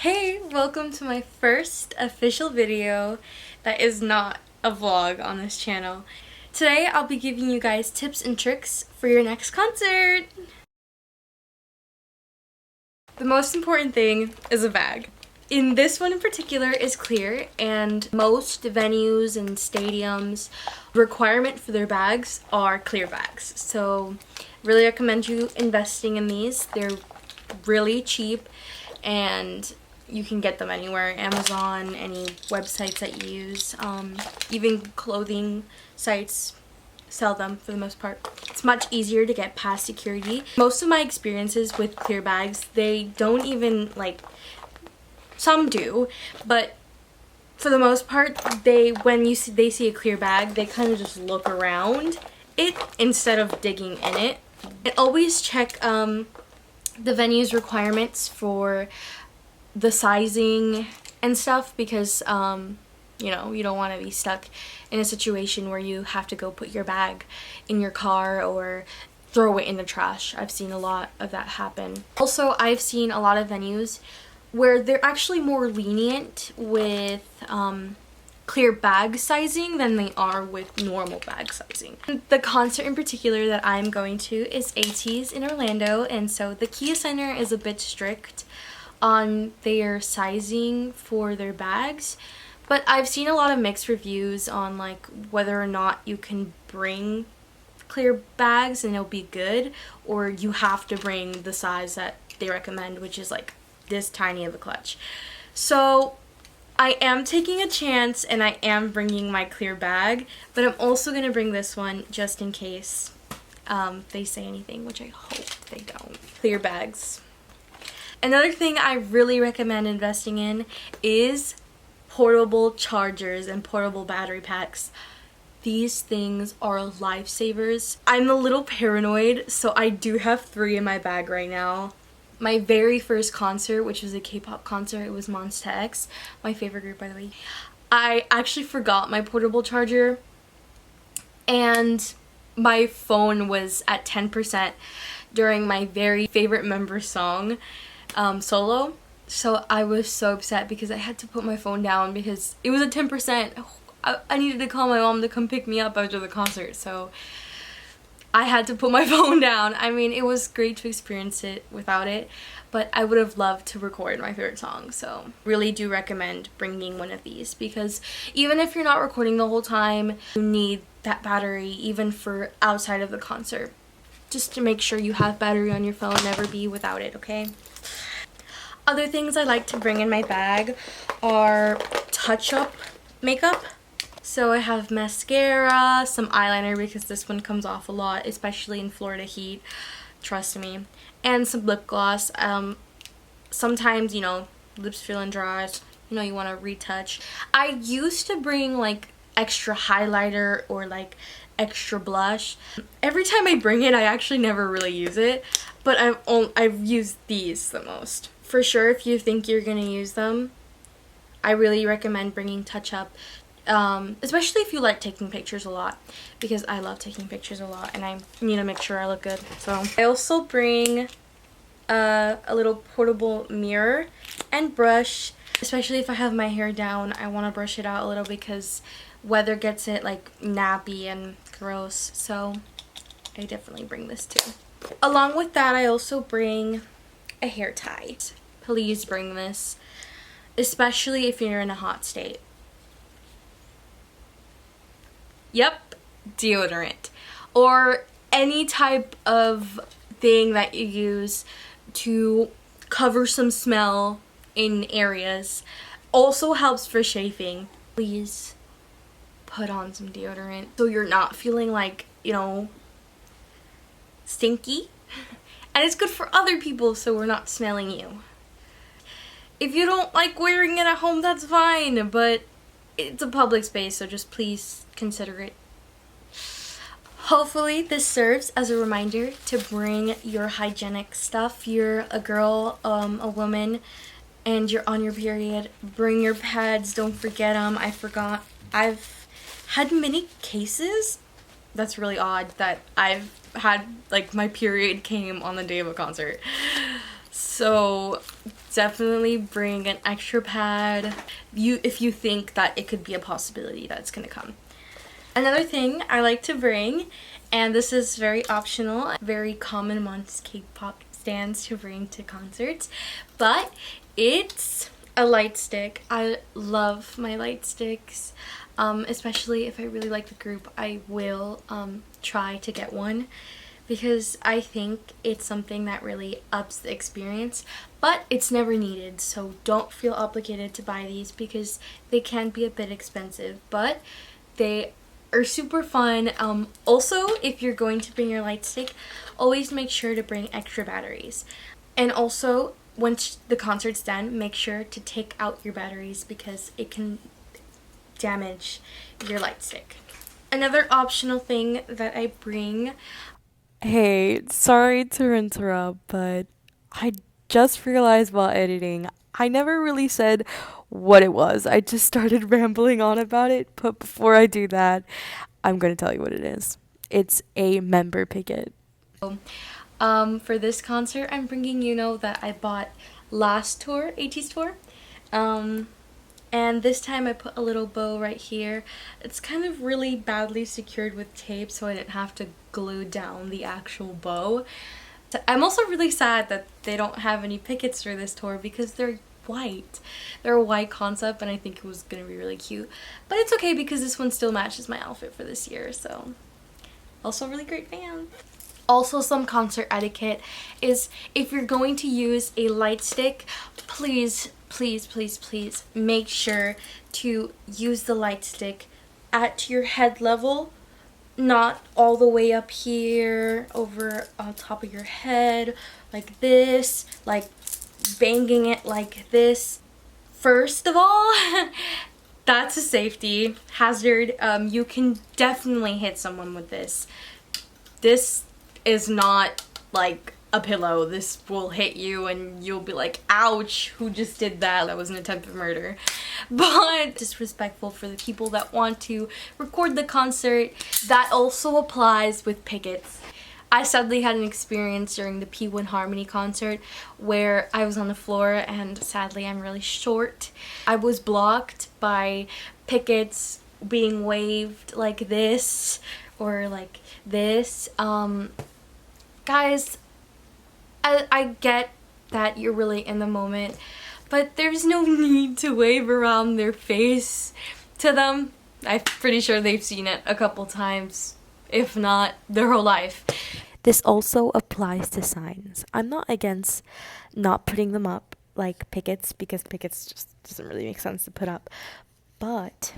Hey, welcome to my first official video that is not a vlog on this channel. Today I'll be giving you guys tips and tricks for your next concert. The most important thing is a bag. In this one in particular is clear, and most venues and stadiums requirement for their bags are clear bags. So really recommend you investing in these. They're really cheap and you can get them anywhere, Amazon, any websites that you use, even clothing sites sell them for the most part. It's much easier to get past security. Most of my experiences with clear bags, they don't even, like, some do, but for the most part, when they see a clear bag, they kind of just look around it instead of digging in it. And always check the venue's requirements for the sizing and stuff, because you know, you don't want to be stuck in a situation where you have to go put your bag in your car or throw it in the trash. I've seen a lot of that happen. Also, I've seen a lot of venues where they're actually more lenient with clear bag sizing than they are with normal bag sizing. The concert in particular that I'm going to is ATEEZ in Orlando, and so the Kia Center is a bit strict on their sizing for their bags, but I've seen a lot of mixed reviews on like whether or not you can bring clear bags and it'll be good, or you have to bring the size that they recommend, which is like this tiny of a clutch. So I am taking a chance and I am bringing my clear bag, but I'm also going to bring this one just in case they say anything, which I hope they don't. Clear bags. Another thing I really recommend investing in is portable chargers and portable battery packs. These things are lifesavers. I'm a little paranoid, so I do have 3 in my bag right now. My very first concert, which was a K-pop concert, it was Monsta X, my favorite group, by the way. I actually forgot my portable charger, and my phone was at 10% during my very favorite member song, Solo. So I was so upset because I had to put my phone down because it was at 10%. I needed to call my mom to come pick me up after the concert, so I had to put my phone down. I mean, it was great to experience it without it, but I would have loved to record my favorite song. So really do recommend bringing one of these, because even if you're not recording the whole time, you need that battery even for outside of the concert. Just to make sure you have battery on your phone, never be without it, okay? Other things I like to bring in my bag are touch-up makeup. So I have mascara, some eyeliner because this one comes off a lot, especially in Florida heat, trust me, and some lip gloss. Sometimes, you know, lips feeling dry, you know, you want to retouch. I used to bring like extra highlighter or like extra blush. Every time I bring it, I actually never really use it, but I've used these the most. For sure, if you think you're gonna use them, I really recommend bringing touch up, especially if you like taking pictures a lot, because I love taking pictures a lot and I need to make sure I look good. So I also bring a little portable mirror and brush, especially if I have my hair down. I want to brush it out a little because weather gets it like nappy and gross, so I definitely bring this too. Along with that, I also bring a hair tie. Please bring this, especially if you're in a hot state. Yep, deodorant or any type of thing that you use to cover some smell in areas. Also helps for chafing. Please put on some deodorant so you're not feeling like, you know, stinky. And it's good for other people so we're not smelling you. If you don't like wearing it at home, that's fine, but it's a public space, so just please consider it. Hopefully this serves as a reminder to bring your hygienic stuff. You're a girl, a woman, and you're on your period. Bring your pads, don't forget them. I forgot. I've had many cases. That's really odd that I've had, like, my period came on the day of a concert. So definitely bring an extra pad if you think that it could be a possibility that's gonna come. Another thing I like to bring, and this is very optional, very common amongst K-pop stands to bring to concerts, but it's a light stick. I love my light sticks, especially if I really like the group. I will try to get one because I think it's something that really ups the experience, but it's never needed, so don't feel obligated to buy these because they can be a bit expensive, but they are super fun. Also, if you're going to bring your light stick, always make sure to bring extra batteries. And also, once the concert's done, make sure to take out your batteries because it can damage your light stick. Another optional thing that I bring. Hey, sorry to interrupt, but I just realized while editing, I never really said what it was. I just started rambling on about it, but before I do that, I'm going to tell you what it is. It's a member picket. For this concert, I'm bringing that I bought last tour, AT's tour. And this time I put a little bow right here. It's kind of really badly secured with tape, so I didn't have to glue down the actual bow. I'm also really sad that they don't have any pickets for this tour because they're white. They're a white concept, and I think it was gonna be really cute. But it's okay because this one still matches my outfit for this year, so also a really great fan. Also, some concert etiquette is if you're going to use a light stick, please make sure to use the light stick at your head level, not all the way up here over on top of your head like this, like banging it like this. First of all, that's a safety hazard. You can definitely hit someone with this. This is not like a pillow. This will hit you and you'll be like, ouch, who just did that? That was an attempt of murder. But disrespectful for the people that want to record the concert. That also applies with pickets. I sadly had an experience during the P1 Harmony concert where I was on the floor, and sadly I'm really short. I was blocked by pickets being waved like this or like this. Guys, I get that you're really in the moment, but there's no need to wave around their face to them. I'm pretty sure they've seen it a couple times, if not their whole life. This also applies to signs. I'm not against not putting them up like pickets because pickets just doesn't really make sense to put up. But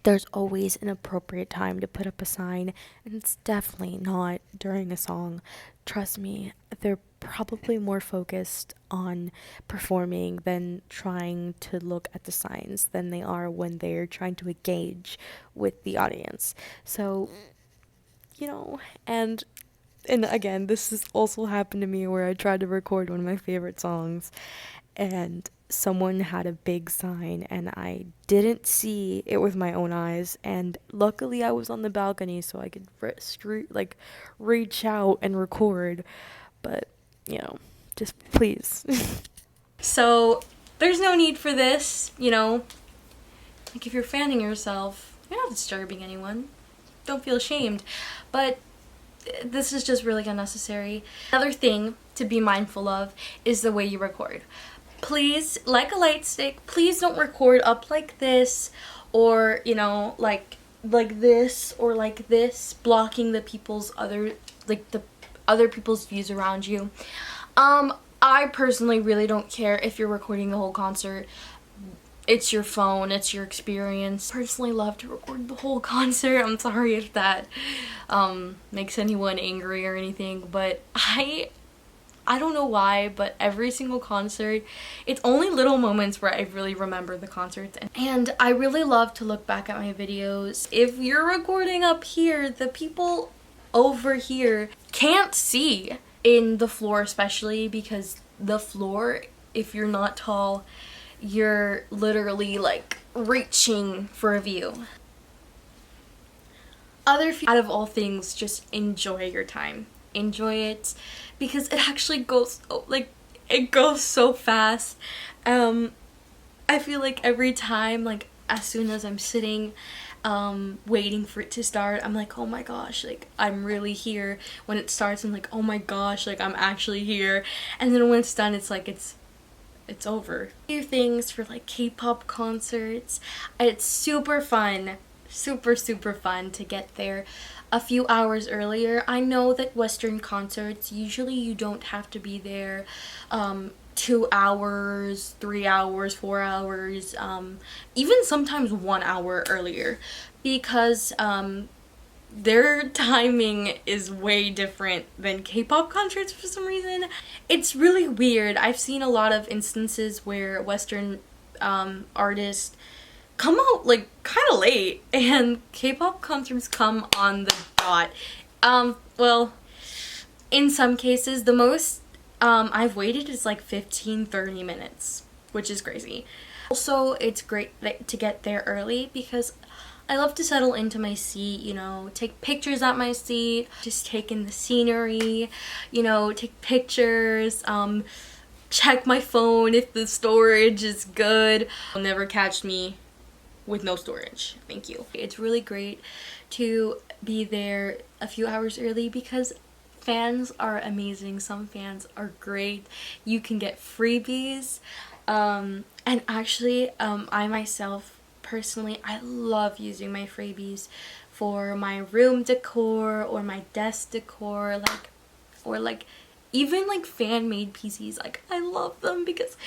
there's always an appropriate time to put up a sign, and it's definitely not during a song. Trust me, they're probably more focused on performing than trying to look at the signs than they are when they're trying to engage with the audience. So, and again, this has also happened to me where I tried to record one of my favorite songs and someone had a big sign and I didn't see it with my own eyes, and luckily I was on the balcony so I could reach out and record, but just please. So there's no need for this, like if you're fanning yourself, you're not disturbing anyone. Don't feel ashamed, but this is just really unnecessary. Another thing to be mindful of is the way you record. Please, like a light stick, please don't record up like this, or like this or like this, blocking the other people's views around you. I personally really don't care if you're recording the whole concert. It's your phone, it's your experience. I personally love to record the whole concert. I'm sorry if that makes anyone angry or anything, but I don't know why, but every single concert, it's only little moments where I really remember the concerts. And I really love to look back at my videos. If you're recording up here, the people over here can't see in the floor, especially because the floor, if you're not tall, you're literally like reaching for a view. Out of all things, just enjoy your time. Enjoy it because it actually goes, It goes so fast. I feel like every time, like as soon as I'm sitting waiting for it to start, I'm like, oh my gosh, like I'm really here. When it starts, I'm like, oh my gosh, like I'm actually here. And then when it's done, it's like it's over. Few things for like K-pop concerts. It's super fun, super fun to get there a few hours earlier. I know that Western concerts, usually you don't have to be there 2 hours, 3 hours, 4 hours, even sometimes 1 hour earlier, because their timing is way different than K-pop concerts for some reason. It's really weird. I've seen a lot of instances where Western artists come out like kind of late, and K-pop concerts come on the dot. Well, in some cases, the most I've waited is like 15-30 minutes, which is crazy. Also, it's great to get there early because I love to settle into my seat, you know, take pictures at my seat, just take in the scenery, you know, take pictures, check my phone if the storage is good. You'll never catch me with no storage. Thank you. It's really great to be there a few hours early because fans are amazing. Some fans are great. You can get freebies. And actually, I myself personally, I love using my freebies for my room decor or my desk decor, like even like fan made PCs. Like I love them because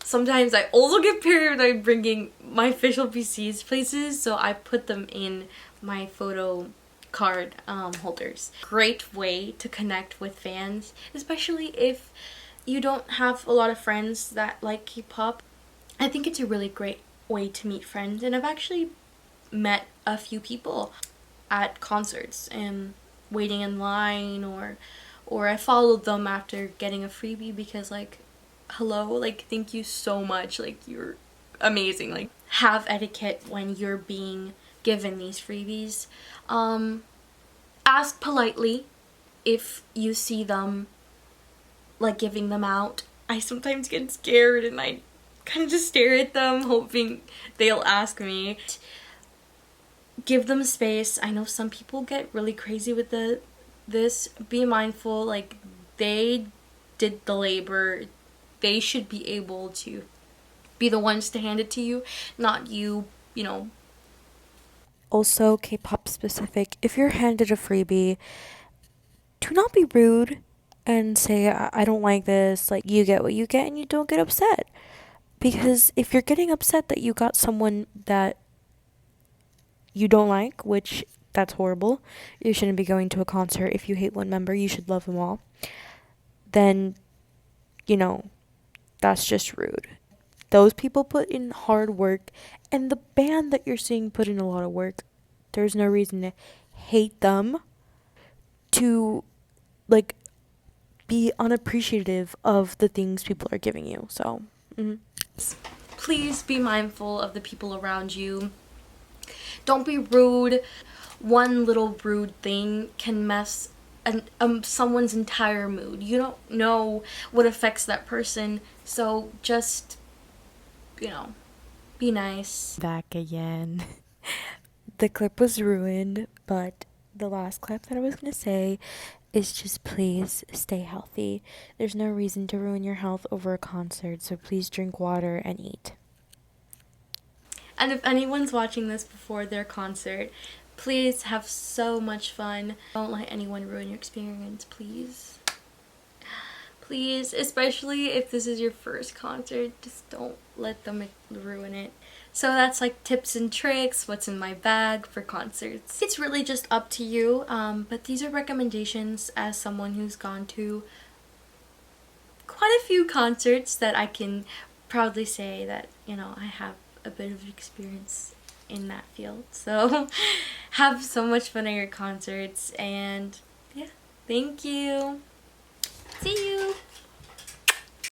sometimes I also get paranoid bringing my official PCs places, so I put them in my photo card holders. Great way to connect with fans, especially if you don't have a lot of friends that like K-pop. I think it's a really great way to meet friends, and I've actually met a few people at concerts and waiting in line, or I followed them after getting a freebie because like, hello, like thank you so much, like you're amazing. Like have etiquette when you're being given these freebies. Ask politely if you see them like giving them out. I sometimes get scared and I kind of just stare at them hoping they'll ask me. Give them space. I know some people get really crazy with this. Be mindful, like they did the labor. They should be able to be the ones to hand it to you, not you, you know. Also, K-pop specific, if you're handed a freebie, do not be rude and say, I don't like this. Like, you get what you get and you don't get upset. Because if you're getting upset that you got someone that you don't like, which that's horrible, you shouldn't be going to a concert. If you hate one member, you should love them all. Then, you know, that's just rude. Those people put in hard work, and the band that you're seeing put in a lot of work. There's no reason to hate them, to like be unappreciative of the things people are giving you. So, Please be mindful of the people around you. Don't be rude. One little rude thing can mess someone's entire mood. You don't know what affects that person, so just, you know, be nice. Back again. The clip was ruined, but the last clip that I was going to say is just please stay healthy. There's no reason to ruin your health over a concert, so please drink water and eat. And if anyone's watching this before their concert, please have so much fun. Don't let anyone ruin your experience, please. Please, especially if this is your first concert, just don't let them ruin it. So that's like tips and tricks, what's in my bag for concerts. It's really just up to you, but these are recommendations as someone who's gone to quite a few concerts that I can proudly say that, you know, I have a bit of experience in that field. So have so much fun at your concerts, and yeah, thank you. See you.